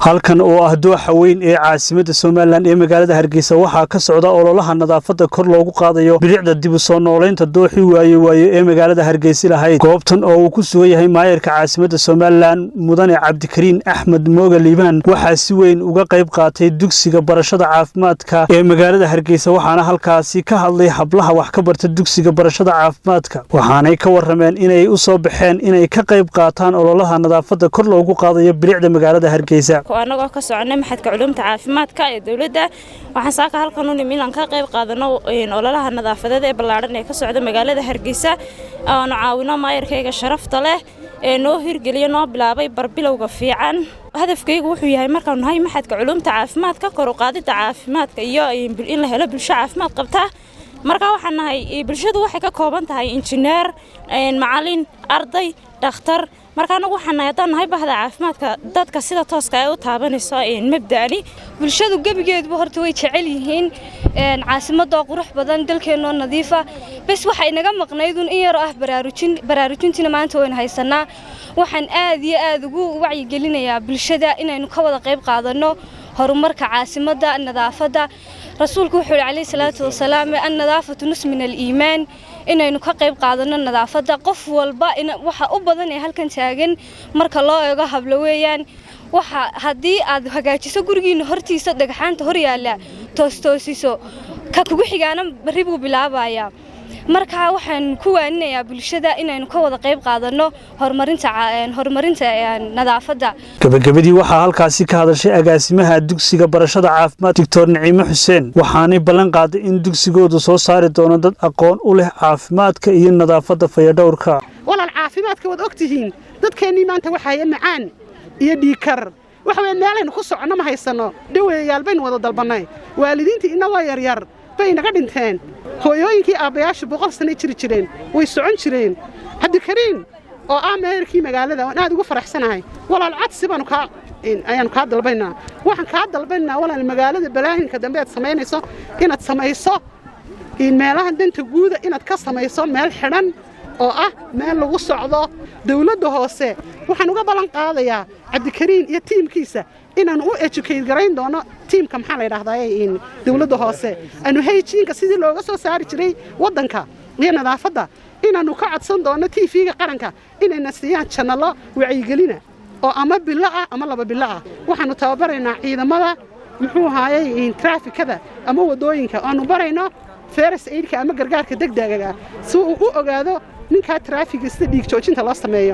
halkan oo ah dooxa weyn ee caasimadda Soomaaliland ee magaalada Hargeysa waxaa ka socda ololaha nadaafadda kor loogu qaadayo bilicda dib u soo nooleynta dooxii waayo ee magaalada Hargeysa lahayd goobtan oo uu ku sugan yahay maayarka caasimadda Soomaaliland mudane Cabdikariin Axmed Mooga Liibaan waxaa si weyn uga qayb qaatay dugsiga barashada caafimaadka ee magaalada Hargeysa waxaana halkaasi ka hadlay hablaha wax ka barta dugsiga barashada caafimaadka waxaanay ka warameen inay u soo baxeen inay ka qayb qaataan ololaha nadaafadda kor loogu qaadayo bilicda magaalada Hargeysa anagoo ka soconay maxadka culuumta caafimaadka ee dawladda waxaan saaka halkan u nimid inaan ka qayb qaadano ololaha nadaafadeed ee ballaaran ee ka socda magaalada Hargeysa aan caawino maayarkayga sharafta leh ee noo hirgeliyo noo bilaabay barbilowga fiican hadafkaygu wuxuu yahay markaan nahay maxadka culuumta caafimaadka kor u qaadida caafimaadka iyo in la helo bulsho caafimaad qabta marka waxaan nahay bulshadu waxay ka kooban tahay injineer macallin arday dhakhtar marka anagu waxaan nahay bahda caafimaadka dadka sida tooska ay u taabanayso mabdaani bulshadu gabigeedu horta way jecel yihiin caasimadda qurux badan dalkeena nadiif ah bas waxay naga maqnayd in yar ah baraarujintina maanta waan haysanaa waxaan aad iyo aad ugu wacyi gelinayaa bulshada inaynu ka wada qayb qaadano horumarka caasimadda nadaafadda rasuulku wuxuu yiri salaatu wasalaam an-nadaafatu nus min al-iimaan inaynu ka qayb qaadano nadaafadda qof walba waxa u badan ee halkan taagan marka loo eego hablo weeyaan waxa hadii aad hagaajiso gurigiina hortiisa dhagxaanta hor yaala toosiso ka kugu xigaana ribu bilaabaya marka waxaan ku waaninayaa bulshada inaynu ka wada qayb qaadano horumarinta nadaafadda gabagabadii waxaa halkaasi ka hadashay agaasimaha dugsiga barashada caafimaad Dr. Naciime Xuseen waxaanay ballan qaaday in dugsigoodu soo saari doono dad aqoon u leh caafimaadka iyo nadaafadda fayadhowrka walaal caafimaadka wad ogtihiin dadkeenii maanta waxay macaan iyo dhiikar waxa weyn meelaynu ku socono ma haysano dhaweeyaal baynu wada dalbanay waalidiintii inagoo yaryar bay naga dhinteen hooyooyinkii aabayaashu 100 sano jireen way socon jireen Cabdikariin oo maayarkii magaalada aan aad ugu faraxsanahay walaal codsi baan ayaan ka dalbaynaa waxaan ka dalbaynaa walaal magaalada balaahinka dambe aad sameynayso inaad samayso in meelaha danta guuda inaad ka samayso meel xiran oo meel lagu socdo dawladda hoose waxaan uga balan qaadayaa Cabdikariin iyo tiimkiisa inaan u educate gareyn doono tiimka maxaa la yiraahdaa in dawladda hoose aanu hayjiinka sidii looga soo saari jiray wadanka iyo nadaafadda inaanu ka codsan doono TV-ga qaranka inayna siiyaan channel wacyigelina oo ama bilo ama laba bilo waxaanu tababaraynaa ciidamada muxuu ahaayay in trafficada ama wadooyinka aanu barayno first aid-ka ama gargaarka degdegga si uu u ogaado ninka traffic-ista dhiig joojinta loo sameeyo